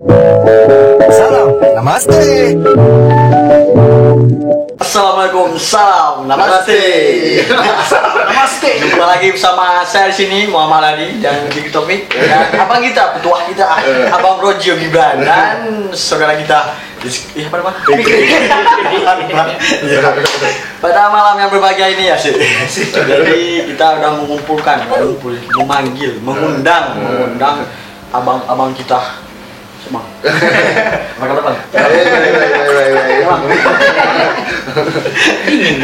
Salam, namaste. Assalamualaikum, salam, namaste. Namaste. Jumpa lagi bersama saya di sini Muhammad Adi dan Big Topik dan abang kita, petuah kita, Abang Rojio Gibran dan saudara kita, apa nama? Pada malam yang berbahagia ini ya sih. Jadi kita udah mengumpulkan, memanggil, mengundang abang-abang kita. Bang. Apa kata Bang? Dingin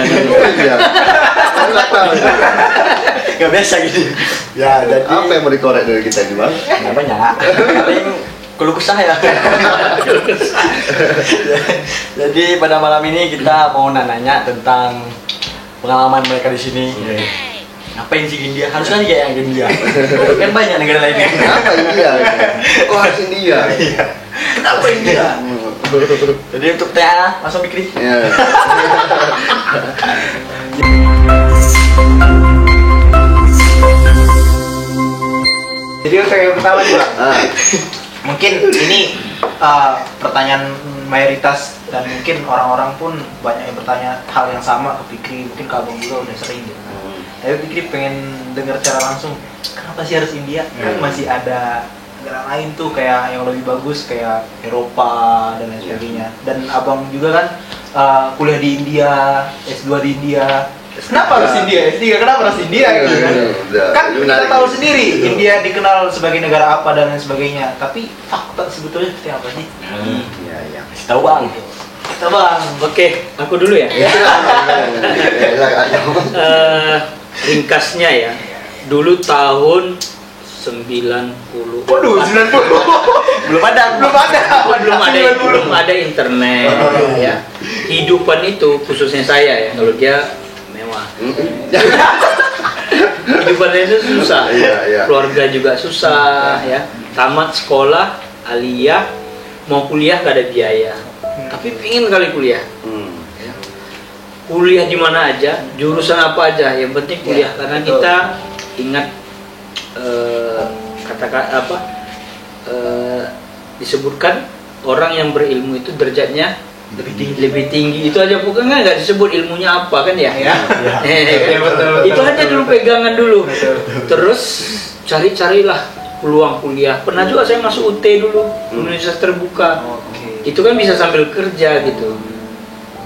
Gak biasa gitu. Ya, jadi Apa yang mau dikorek dari kita nih, Bang? nggak banyak. Paling keluh kesah ya. Jadi pada malam ini kita mau nanya tentang pengalaman mereka di sini. Ngapain sih India? Harus kan kayak yang India. Kan banyak negara lainnya. Kenapa India? Oh, harus India. Kenapa India? Jadi untuk TA langsung Bikri. Ya. Jadi untuk yang pertama nih Bang, Ah, mungkin ini pertanyaan mayoritas dan mungkin orang-orang pun banyak yang bertanya hal yang sama ke Fikri, mungkin ke Abang juga udah sering gitu. Tapi Fikri pengen dengar secara langsung, kenapa sih harus India? Kan masih ada negara lain tuh kayak yang lebih bagus kayak Eropa dan lain sebagainya. Dan Abang juga kan kuliah di India, S2 di India. Kenapa harus India? S3 kenapa harus India gitu kan? Kan kita tahu sendiri India dikenal sebagai negara apa dan lain sebagainya. Tapi fakta sebetulnya seperti apa sih? iya, iya. Kasih tahu Bang. Kita Bang. Oke, aku dulu ya. Ringkasnya ya. Dulu tahun 90. Waduh, 90. Belum ada. Belum ada internet ya. Kehidupan itu khususnya saya ya, kalau dia mewah. Kehidupannya itu susah. Iya. Keluarga juga susah ya. Tamat sekolah, aliyah, mau kuliah gak ada biaya. Tapi pingin kali kuliah. Ya. Kuliah di mana aja, jurusan apa aja, yang penting kuliah karena betul. kita ingat disebutkan orang yang berilmu itu derajatnya lebih tinggi. Itu aja bukan nggak disebut ilmunya apa kan ya? Ya. Betul. Itu aja dulu pegangan dulu. Terus carilah peluang kuliah. Pernah juga saya masuk UT dulu, Universitas Terbuka. Oke. Itu kan bisa sambil kerja gitu.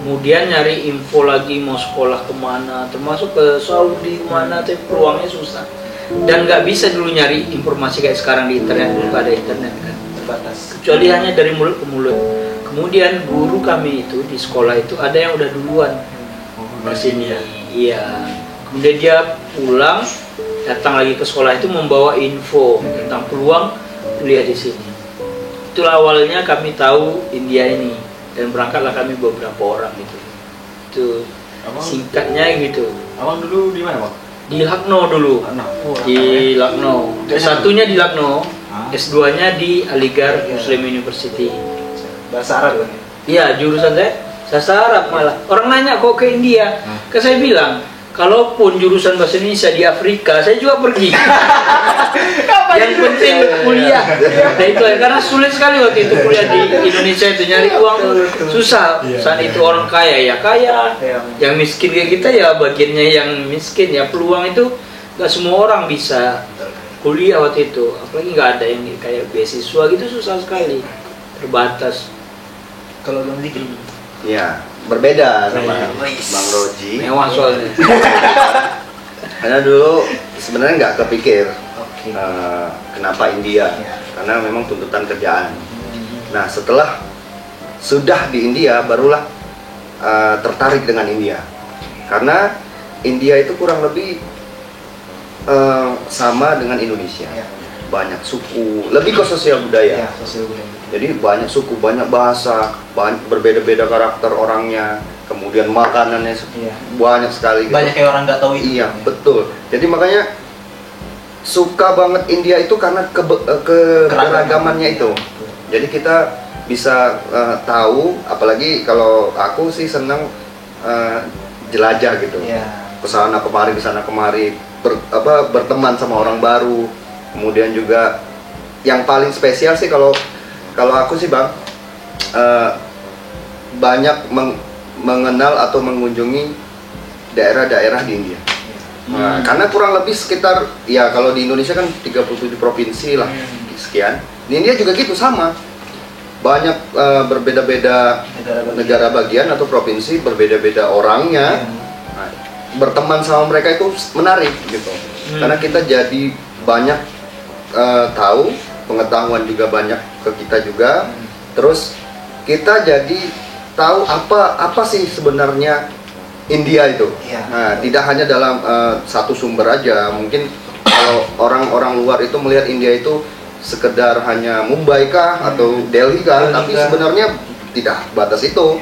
Kemudian nyari info lagi mau sekolah kemana, termasuk ke Saudi kemana, tapi peluangnya susah. Dan nggak bisa dulu nyari informasi kayak sekarang di internet, dulu nggak ada internet kan, Terbatas. kecuali hanya dari mulut ke mulut. Kemudian guru kami itu di sekolah itu ada yang udah duluan ke sini. Iya. Kemudian dia pulang, datang lagi ke sekolah itu membawa info tentang peluang kuliah di sini. Itulah awalnya kami tahu India ini dan berangkatlah kami beberapa orang gitu. Itu singkatnya gitu. Abang dulu di mana Bang? Di Lucknow dulu. Di Lucknow. S1-nya di Lucknow, S2-nya di Aligarh Muslim University. Bahasa Arab kan? Iya, jurusan saya bahasa Arab malah. Orang nanya kok ke India. Ke saya bilang, kalaupun jurusan bahasa Indonesia di Afrika, saya juga pergi. Yang penting kuliah. Nah itu karena sulit sekali waktu itu kuliah di Indonesia itu nyari uang susah. Saat itu orang kaya ya kaya, yang miskin kayak kita ya bagiannya yang miskin ya. Peluang itu nggak semua orang bisa kuliah waktu itu. Apalagi nggak ada yang kayak beasiswa gitu, susah sekali, terbatas. Kalau Bang Zikri. Ya, berbeda sama Bang Roji. Mewah soalnya. Karena dulu sebenarnya nggak kepikir Oke. kenapa India, karena memang tuntutan kerjaan. Nah, setelah sudah di India, barulah tertarik dengan India. Karena India itu kurang lebih sama dengan Indonesia. Ya. Banyak suku, lebih ke sosial budaya. Ya, sosial budaya. Jadi banyak suku, banyak bahasa, berbeda-beda karakter orangnya, kemudian makanannya Iya. banyak sekali. Gitu. Banyak yang orang nggak tahu itu. Iya, betul. Jadi makanya suka banget India itu karena keberagamannya itu. Jadi kita bisa tahu, apalagi kalau aku sih senang jelajah gitu. Iya. Kesana kemari, berteman sama orang baru. Kemudian juga yang paling spesial sih kalau Kalau aku sih bang, banyak mengenal atau mengunjungi daerah-daerah di India. Nah, karena kurang lebih sekitar, ya kalau di Indonesia kan 37 provinsi lah, sekian. Di India juga gitu, sama. Banyak berbeda-beda negara bagian atau provinsi, berbeda-beda orangnya. Nah, berteman sama mereka itu menarik gitu. Karena kita jadi banyak tahu, pengetahuan juga banyak ke kita juga. Terus kita jadi tahu apa sih sebenarnya India itu. Nah, tidak hanya dalam satu sumber aja. Mungkin kalau orang-orang luar itu melihat India itu sekedar hanya Mumbai kah atau Delhi kah, tapi sebenarnya tidak batas itu.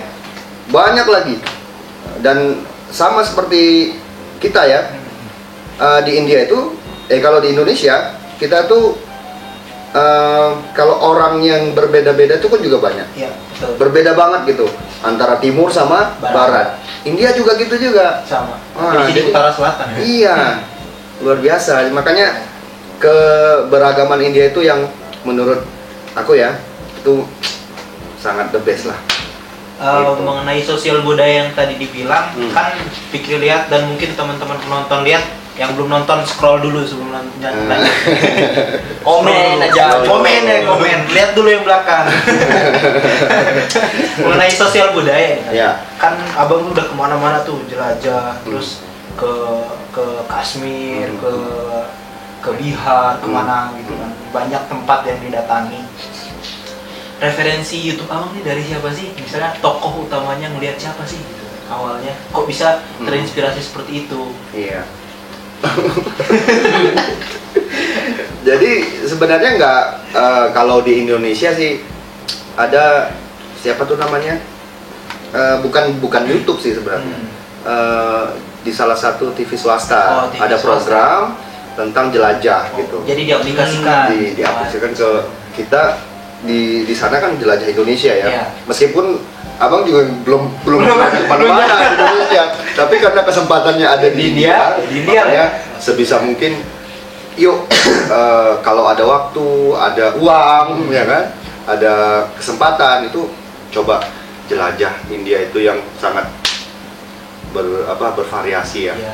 Banyak lagi. Dan sama seperti kita ya, di India itu, kalau di Indonesia kita tuh kalau orang yang berbeda-beda itu kan juga banyak. Iya, betul. Berbeda banget gitu antara timur sama barat. India juga gitu juga. Sama. Jadi Jadi utara selatan ya. Iya, luar biasa. Makanya keberagaman India itu yang menurut aku ya itu sangat the best lah. Gitu. Mengenai sosial budaya yang tadi dibilang, kan Fikri lihat dan mungkin teman-teman penonton lihat, yang belum nonton scroll dulu sebelum nonton. Komen aja. Komen. Lihat dulu yang belakang. Mengenai sosial budaya, Ya. kan abang udah kemana-mana tuh jelajah, terus ke Kashmir, ke Bihar, kemana gitu kan. Banyak tempat yang didatangi. Referensi YouTube abang nih dari siapa sih? Misalnya tokoh utamanya ngelihat siapa sih? Gitu. Awalnya kok bisa terinspirasi seperti itu? Iya. Jadi sebenarnya nggak, kalau di Indonesia sih ada siapa tuh namanya, bukan YouTube sih sebenarnya. Di salah satu TV swasta TV ada swasta. program tentang jelajah gitu. Jadi diaplikasikan. Diaplikasikan ke kita di sana kan jelajah Indonesia ya. Iya. Meskipun abang juga belum pernah kemana-mana di Indonesia, tapi karena kesempatannya ada di India ya, sebisa mungkin yuk kalau ada waktu, ada uang, ya kan, ada kesempatan itu coba jelajah India itu yang sangat bervariasi ya. Iya.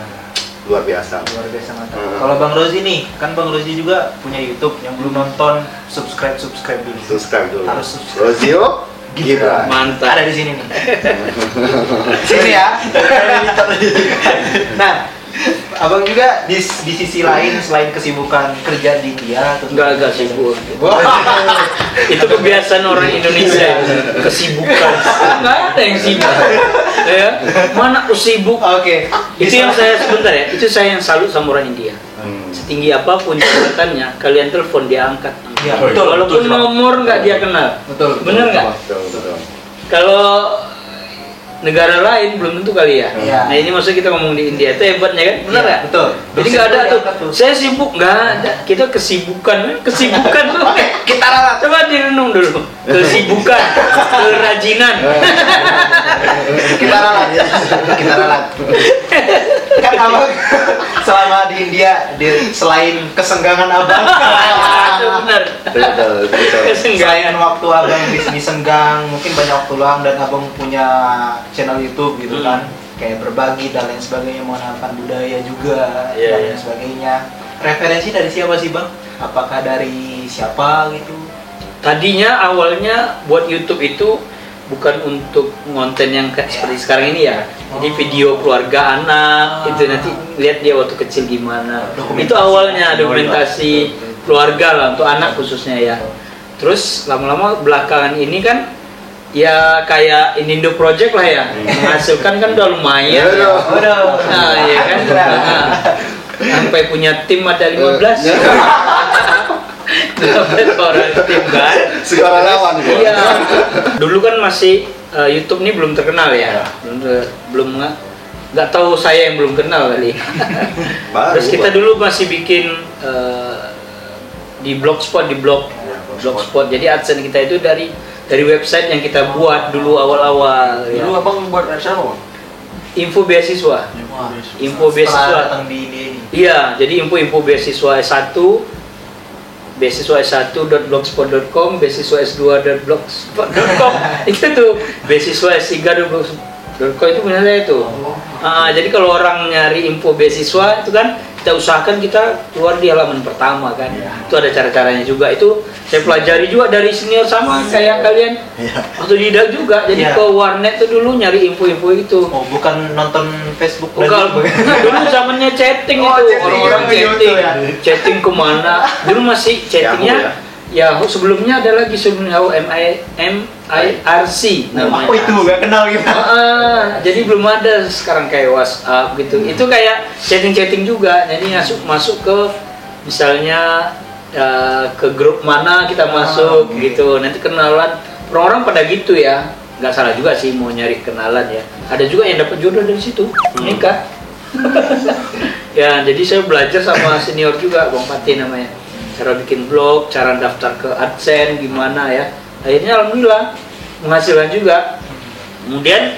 Luar biasa. Luar biasa mantap. Kalau Bang Rozi nih, kan Bang Rozi juga punya YouTube, yang belum nonton subscribe dulu. Subscribe dulu. Harus subscribe. Rozio Gibran. Mantap. Ada di sini nih. Sini ya. Nah, abang juga di sisi lain selain kesibukan kerja di India, Enggak sibuk. Itu kebiasaan orang Indonesia, kesibukan. Enggak ada yang sibuk. Ya, mana aku sibuk? Oke. Itu yang saya sebentar ya. Itu saya yang salut sama orang India. Setinggi apapun jabatannya, kalian telepon dia angkat. Ya, betul. Walaupun betul, nomor nggak dia kenal. Betul. Bener nggak? Betul. Kalau negara lain belum tentu kali ya. Iya. Nah ini maksud kita ngomong di India itu hebatnya kan, benar Iya, nggak? betul. Jadi nggak ada Diangkat tuh. Saya sibuk nggak ada. Kita kesibukan tuh. Kita ralat. Coba direnung dulu. Kesibukan, kerajinan. Kita ralat. Kan abang selama di India, selain kesenggangan abang, Itu benar. Betul. Kesenggangan. selain waktu abang di senggang, mungkin banyak waktu luang dan abang punya channel YouTube gitu kan, kayak berbagi dan lain sebagainya, mengenalkan budaya juga Iya, dan iya. lain sebagainya. Referensi dari siapa sih bang? Apakah dari siapa gitu? Tadinya awalnya buat YouTube itu bukan untuk konten yang kayak seperti sekarang ini ya. Jadi video keluarga anak itu nanti lihat dia waktu kecil gimana. Itu awalnya dokumentasi keluarga lah untuk anak khususnya ya. Terus lama-lama belakangan ini kan ya kayak Indo Project lah ya. Menghasilkan kan udah lumayan. Ya. Nah, iya kan. Nah, sampai punya tim ada 15. 12 orang tim kan. Segala lawan gua. Iya. Dulu kan masih YouTube ini belum terkenal ya. Belum nggak tahu, saya yang belum kenal kali. Baru, Terus kita Bang. dulu masih bikin di Blogspot, Blogspot. Jadi AdSense kita itu dari website yang kita buat dulu awal-awal. Dulu Ya. abang buat website apa? Info beasiswa. Info Setelah beasiswa. datang di India ini. Iya, jadi info beasiswa S1 beasiswa S1.blogspot.com, beasiswa S2.blogspot.com. Itu tuh beasiswa S3.blogspot.com itu punya saya tuh. Jadi kalau orang nyari info beasiswa itu kan kita usahakan kita keluar di halaman pertama kan. Itu ada cara-caranya juga. Itu saya pelajari juga dari senior sama kayak kalian. Waktu di IDA juga. Jadi ke warnet tuh dulu nyari info-info itu. Oh, bukan nonton Facebook Bukan, dulu zamannya chatting itu, orang-orang chatting, chatting kemana? Dulu masih chattingnya, Yahoo sebelumnya ada lagi sebelum Yahoo MIRC namanya. Oh itu nggak kenal gitu. Jadi belum ada sekarang kayak WhatsApp gitu. Itu kayak chatting-chatting juga. Jadi masuk ke misalnya ke grup mana kita masuk gitu. Nanti kenalan orang-orang pada gitu ya. Nggak salah juga sih mau nyari kenalan ya. Ada juga yang dapat jodoh dari situ, nikah. Ya, jadi saya belajar sama senior juga, Bang Pati namanya. Cara bikin blog, cara daftar ke AdSense gimana ya. Akhirnya alhamdulillah menghasilkan juga. Kemudian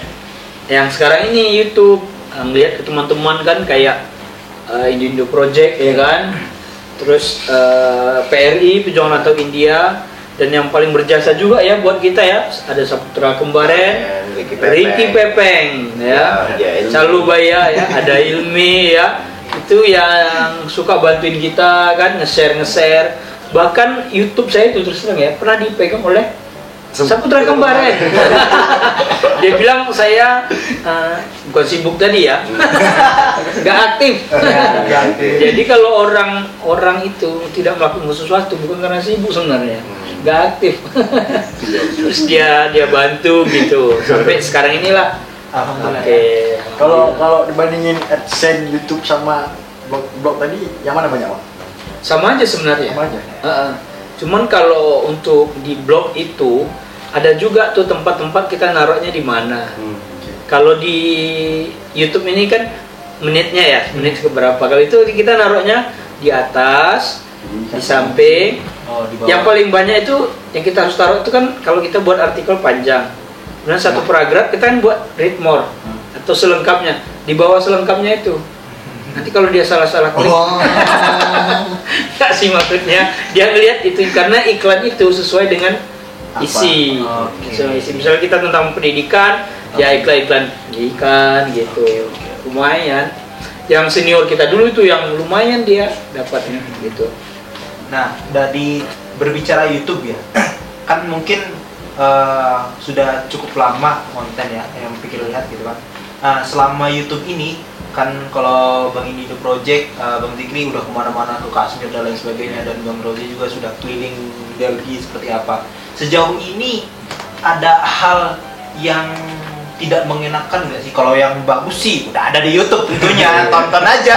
yang sekarang ini YouTube, ngeliat ke teman-teman kan kayak Indo Project ya kan. Terus PRI Perjuangan Rantau India. Dan yang paling berjasa juga ya buat kita ya, ada Saputra Kembaren, Ricky Pepeng ya, Calubaya ya, ada Ilmi ya, itu yang suka bantuin kita kan, nge-share. Bahkan YouTube saya itu terus terang ya, pernah dipegang oleh Saputra Kembaren. Dia bilang saya bukan sibuk tadi ya, nggak aktif. Jadi kalau orang itu tidak melakukan sesuatu bukan karena sibuk sebenarnya, nggak aktif. Terus dia bantu gitu sampai sekarang inilah. Alhamdulillah. Kalau dibandingin AdSense, YouTube sama blog tadi, yang mana banyak Bang? Sama aja sebenarnya. Sama aja. Cuman kalau untuk di blog itu ada juga tuh tempat-tempat kita naruhnya di mana. Kalau di YouTube ini kan menitnya ya, menit keberapa. Kalau itu kita naruhnya di atas, di samping. Yang paling banyak itu yang kita harus taruh itu kan kalau kita buat artikel panjang. Kemudian satu paragraf kita kan buat read more atau selengkapnya. Di bawah selengkapnya itu. Nanti kalau dia salah-salah klik, nggak sih maksudnya dia lihat itu karena iklan itu sesuai dengan isi. Isi. Misalnya kita tentang pendidikan, ya iklan pendidikan gitu. Lumayan. Yang senior kita dulu itu yang lumayan dia dapatnya gitu. Nah, dari berbicara YouTube ya, kan mungkin sudah cukup lama konten ya yang pikir lihat gitu kan. Selama YouTube ini kan kalau Bang Indo Project, Bang Zikri udah kemana-mana ke Kashmir dan lain sebagainya, dan Bang Rozi juga sudah keliling Delhi seperti apa. Sejauh ini ada hal yang tidak mengenakan nggak sih? Kalau yang bagus sih udah ada di YouTube tentunya, tonton aja.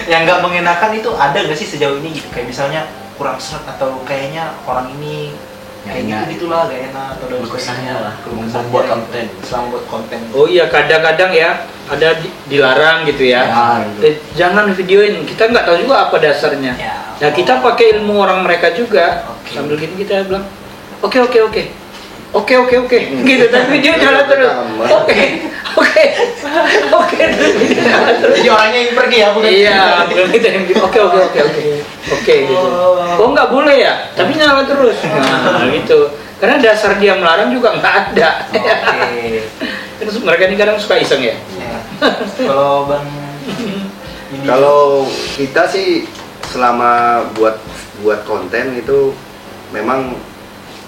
Yang nggak mengenakan itu ada nggak sih sejauh ini gitu? Kayak misalnya kurang seret atau kayaknya orang ini kayak gitulah gak enak atau dan Kesannya lah, membuat konten. Selama buat konten. Oh iya, kadang-kadang ya ada dilarang gitu ya. Jangan videoin, kita nggak tahu juga apa dasarnya. Nah kita pakai ilmu orang mereka juga. Sambil gini kita bilang, oke, gitu. Tapi video jalan terus. Oke. Jadi orangnya yang pergi ya, bukan? Iya, bukan kita yang bilang, oke gitu. Oh nggak boleh ya, tapi nyala terus. Nah gitu. Karena dasar dia melarang juga nggak ada. Terus mereka ini kadang suka iseng ya. Kalau Bang, kalau kita sih selama buat konten itu memang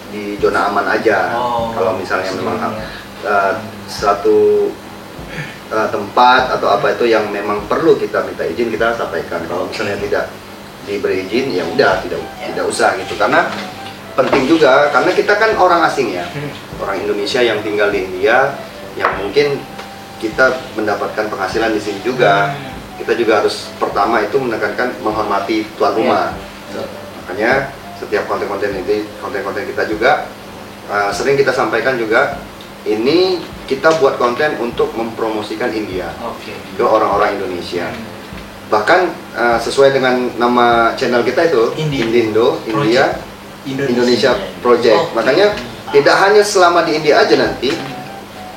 di zona aman aja. Kalau misalnya memang satu tempat atau apa itu yang memang perlu kita minta izin, kita sampaikan. Kalau misalnya tidak diberi izin, ya udah tidak usah gitu. Karena penting juga, karena kita kan orang asing ya, orang Indonesia yang tinggal di India, yang mungkin kita mendapatkan penghasilan di sini juga. Kita juga harus pertama itu menekankan menghormati tuan rumah. Makanya setiap konten-konten kita juga sering kita sampaikan juga, ini kita buat konten untuk mempromosikan India ke orang-orang Indonesia. Bahkan sesuai dengan nama channel kita itu Indindo Indonesia Project. Makanya tidak hanya selama di India aja,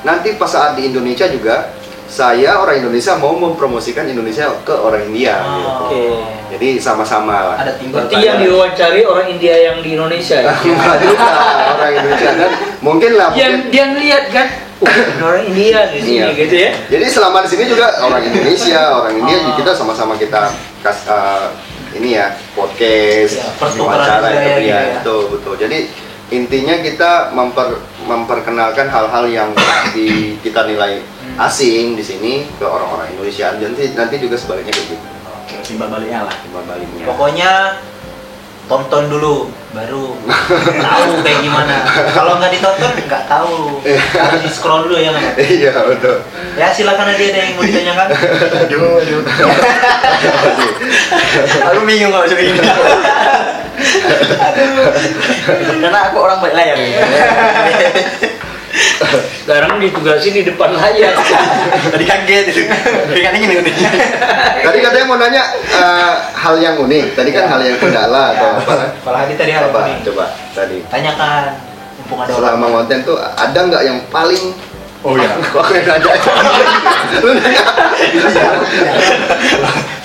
nanti pas saat di Indonesia juga saya orang Indonesia mau mempromosikan Indonesia ke orang India. Gitu. Oke. Jadi sama-sama lah. Ada timbal Berarti yang diwawancari orang India yang di Indonesia ya? Enggak juga orang Indonesia dan mungkin lah. Yang dia lihat kan, orang India di sini Iya. gitu ya. Jadi selama di sini juga orang Indonesia, orang India kita sama-sama kita ini ya podcast, Ya, pertukaran wawancara budaya itu gitu ya, ya. betul betul. Jadi intinya kita memperkenalkan hal-hal yang kita nilai asing di sini ke orang-orang Indonesia. Nanti juga sebaliknya kayak gitu. Oke. Timbal baliknya lah. Timbal baliknya. Pokoknya tonton dulu baru tahu kayak gimana. Kalau nggak ditonton nggak tahu. Harus di scroll dulu ya kan. Iya betul. Ya silakan ada yang mau ditanyakan. Aduh. Aku bingung kalau seperti ini. Karena aku orang baik layar. Sekarang ditugasi di depan layar. Tadi kaget itu. Tadi ini nih. Tadi katanya mau nanya hal yang unik. Tadi kan hal yang kendala atau apa? Kalau Hadi tadi hal Apa? ini. Coba tadi. Tanyakan. Mumpung ada orang. Selama konten tuh ada nggak yang paling Oh iya. kok yang nanya? Lu nanya?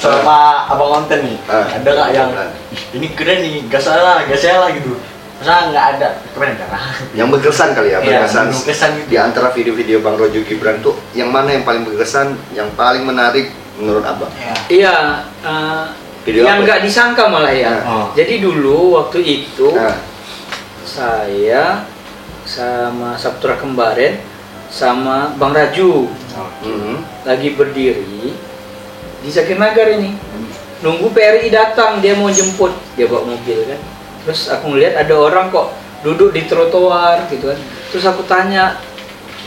Selama abang konten nih, ada nggak yang Ah. ini keren nih, gak salah gitu. Masa nggak ada? Keren kan? Yang berkesan kali ya, Iya, berkesan. berkesan gitu. Di antara video-video Bang Rojo Gibran tuh yang mana yang paling berkesan, yang paling menarik menurut Abang? Ya. Iya, Video yang apa? nggak disangka malah ya. Oh. Jadi dulu waktu itu Nah, saya sama Saputra Kembaren sama Bang Raju lagi berdiri di Sakirnagar ini, nunggu PRI datang, dia mau jemput, dia bawa mobil kan. Terus aku ngeliat ada orang kok duduk di trotoar gitu kan. Terus aku tanya,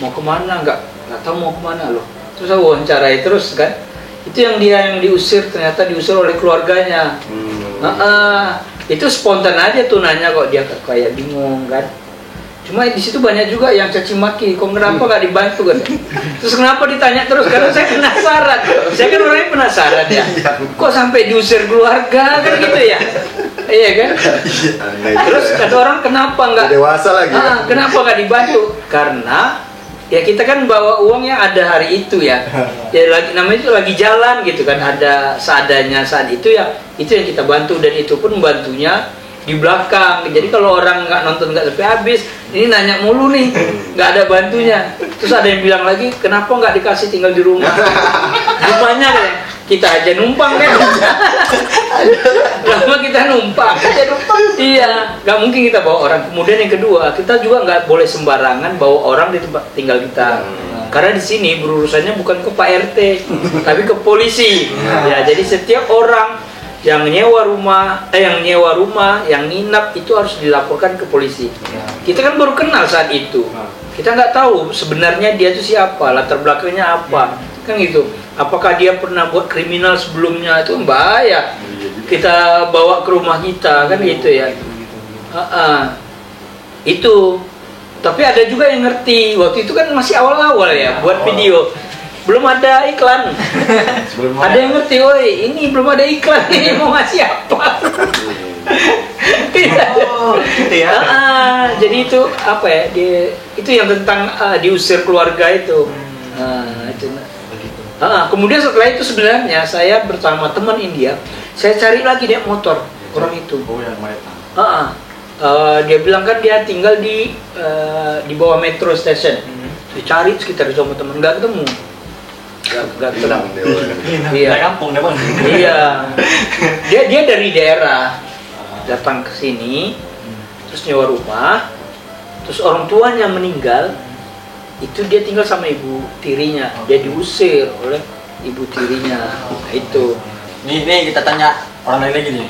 mau kemana? Nggak tahu mau kemana loh. Terus aku wawancarai terus kan. Itu yang dia yang diusir, ternyata diusir oleh keluarganya. Itu spontan aja tuh nanya, kok dia kayak bingung kan. Cuma di situ banyak juga yang caci maki, kok kenapa nggak dibantu kan? Terus kenapa ditanya terus? Karena saya penasaran. Saya kan orangnya penasaran ya. Kok sampai diusir keluarga kan gitu ya? Iya kan? Terus kata orang kenapa nggak? dewasa lagi ya. Kenapa nggak dibantu? Karena ya kita kan bawa uang yang ada hari itu ya. Ya lagi namanya itu lagi jalan gitu kan, ada seadanya saat itu ya. Itu yang kita bantu, dan itu pun bantunya di belakang. Jadi kalau orang nggak nonton nggak sampai habis, ini nanya mulu nih, nggak ada bantunya. Terus ada yang bilang lagi, kenapa nggak dikasih tinggal di rumah? Rumahnya kan kita aja numpang kan. Lama kita numpang. Iya, nggak mungkin kita bawa orang. Kemudian yang kedua, kita juga nggak boleh sembarangan bawa orang di tempat tinggal kita. Karena di sini berurusannya bukan ke Pak RT, tapi ke polisi. Ya, jadi setiap orang yang nyewa rumah, yang nginap itu harus dilaporkan ke polisi. Kita kan baru kenal saat itu, kita nggak tahu sebenarnya dia itu siapa, latar belakangnya apa, kan gitu. Apakah dia pernah buat kriminal sebelumnya, itu bahaya. Kita bawa ke rumah kita, kan gitu ya. Itu. Tapi ada juga yang ngerti. Waktu itu kan masih awal-awal ya, buat video. Belum ada iklan. Ada yang ngerti, woi ini belum ada iklan nih, mau ngasih apa? Oh, gitu ya. Jadi itu apa ya? Itu yang tentang diusir keluarga itu. Itu. Kemudian setelah itu sebenarnya saya bersama teman India, saya cari lagi dia motor orang itu. Oh yang mereka. Dia bilang kan dia tinggal di bawah metro station. Dicari sekitar sama teman, nggak ketemu. Gak Hilang dia. Iya. Dari kampung deh bang. Iya. Dia dari daerah datang ke sini, terus nyewa rumah, terus orang tuanya meninggal, itu dia tinggal sama ibu tirinya. Dia diusir oleh ibu tirinya. Nah, itu. Nih kita tanya orang lain lagi nih.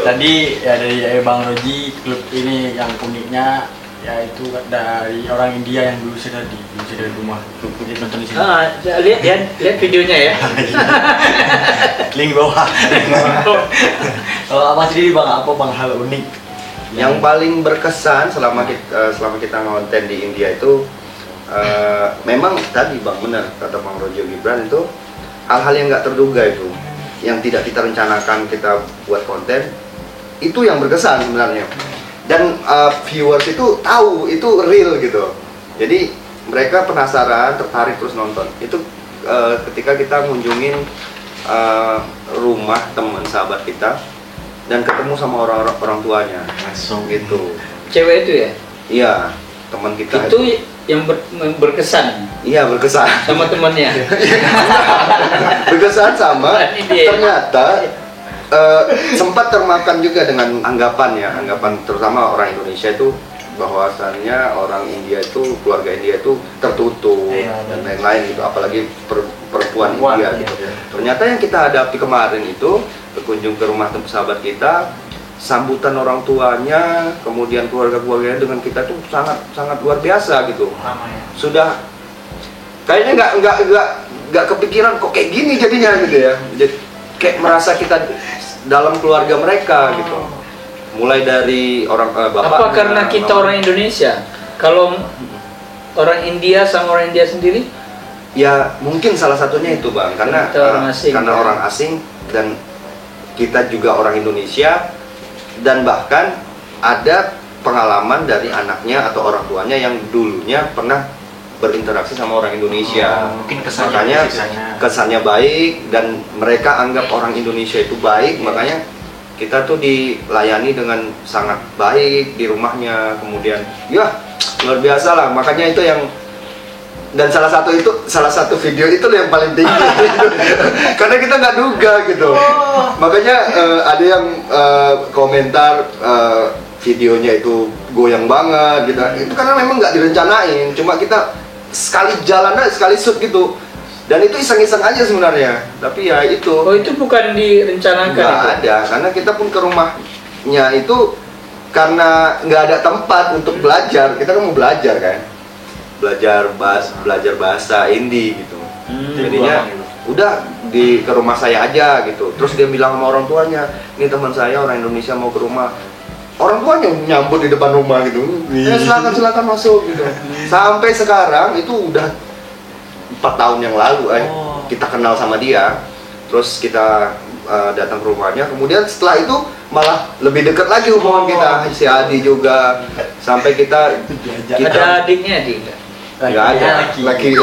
Tadi ya dari Bang Roji, klub ini yang uniknya yaitu dari orang India yang diusir dari rumah. Jadi nonton di sini. Lihat videonya ya. Link di bawah. Kalau abang sendiri bang, apa bang hal unik? Yang paling berkesan selama kita ngonten di India itu memang tadi Bang benar kata Bang Rojo Gibran, itu hal-hal yang nggak terduga itu, yang tidak kita rencanakan kita buat konten, itu yang berkesan sebenarnya. Dan viewers itu tahu itu real gitu. Jadi mereka penasaran, tertarik terus nonton. Itu ketika kita ngunjungin rumah teman sahabat kita dan ketemu sama orang tuanya Langsung gitu. Cewek itu ya? Iya, teman kita Itu yang berkesan iya berkesan. sama temannya. Berkesan sama, Ini dia. ternyata sempat termakan juga dengan anggapan terutama orang Indonesia itu bahwasannya orang India itu, keluarga India itu tertutup dan lain-lain gitu, apalagi perempuan India gitu. Ternyata yang kita hadapi kemarin itu berkunjung ke rumah sahabat kita, sambutan orang tuanya, kemudian keluarga-keluarganya dengan kita tuh sangat luar biasa gitu. Sudah kayaknya nggak kepikiran kok kayak gini jadinya gitu ya. Jadi kayak merasa kita dalam keluarga mereka gitu. Mulai dari orang bapak. Apa karena kita orang Indonesia? Kalau orang India sama orang India sendiri? Ya mungkin salah satunya itu bang, karena Kita orang asing, karena ya. orang asing dan kita juga orang Indonesia, dan bahkan ada pengalaman dari anaknya atau orang tuanya yang dulunya pernah berinteraksi sama orang Indonesia. Mungkin kesannya Makanya sisanya. kesannya baik dan mereka anggap orang Indonesia itu baik, makanya kita tuh dilayani dengan sangat baik di rumahnya. Kemudian ya luar biasa lah, makanya itu yang, dan salah satu video itu yang paling tinggi karena kita nggak duga gitu. Makanya ada yang komentar videonya itu goyang banget gitu. Itu karena memang nggak direncanain, cuma kita sekali jalan aja, sekali shoot gitu, dan itu iseng-iseng aja sebenarnya. Tapi ya itu Oh itu bukan direncanakan nggak itu? ada, karena kita pun ke rumahnya itu karena nggak ada tempat untuk belajar. Kita kan mau belajar kan, belajar bahasa Hindi gitu. Jadinya udah ke rumah saya aja gitu. Terus dia bilang sama orang tuanya, ini teman saya orang Indonesia mau ke rumah. Orang tuanya nyambut di depan rumah gitu. Silakan masuk gitu. Sampai sekarang itu udah 4 tahun yang lalu kita kenal sama dia. Terus kita datang ke rumahnya. Kemudian setelah itu malah lebih dekat lagi hubungan kita. Si Adi juga, sampai kita Ada adiknya Adi? nggak ada laki-laki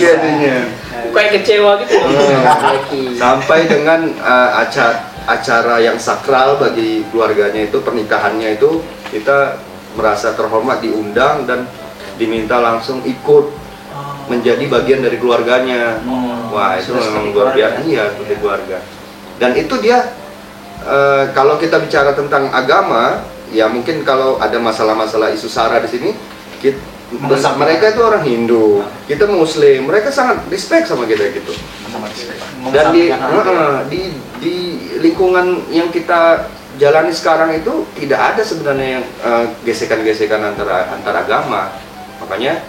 adanya. Kayak kecewa gitu. Laki. Sampai dengan acara yang sakral bagi keluarganya itu, pernikahannya itu, kita merasa terhormat diundang dan diminta langsung ikut menjadi bagian dari keluarganya. Wah itu memang luar biasa, iya seperti keluarga. Dan itu dia kalau kita bicara tentang agama, ya mungkin kalau ada masalah-masalah isu sara di sini, mereka itu orang Hindu, kita Muslim, mereka sangat respect sama kita gitu. Dan di lingkungan yang kita jalani sekarang itu tidak ada sebenarnya yang gesekan-gesekan antar agama. Makanya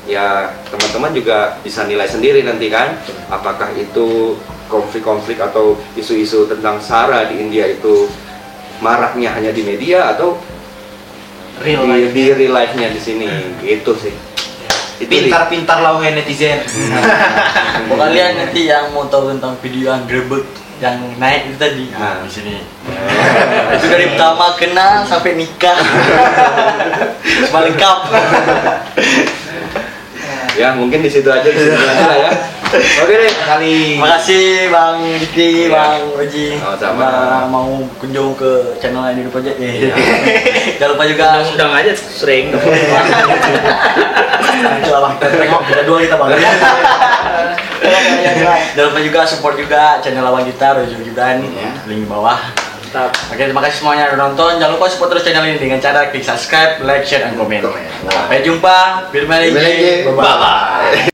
ya teman-teman juga bisa nilai sendiri nanti kan, apakah itu konflik-konflik atau isu-isu tentang sara di India itu maraknya hanya di media atau di real life-nya di sini. Gitu sih. Pintar-pintar lah wahai netizen. Buat kalian nanti yang mau tahu tentang video yang grebek yang naik itu tadi, di sini. Itu dari pertama kenal sampai nikah, semua lengkap. Ya mungkin di situ aja lah ya. Oke deh. Terima kasih Bang Diki, Bang Oji, Sama-sama. udah mau kunjung ke channel ini Project. Jangan lupa juga Undang aja sering. Coba Bang, kita tengok kita dua kita Bang. Jangan lupa juga support juga channel Abang kita, Rojo Gibran, link di bawah. Oke, terima kasih semuanya yang udah nonton. Jangan lupa support terus channel ini dengan cara klik subscribe, like, share, dan komen. Sampai jumpa. Bye bye.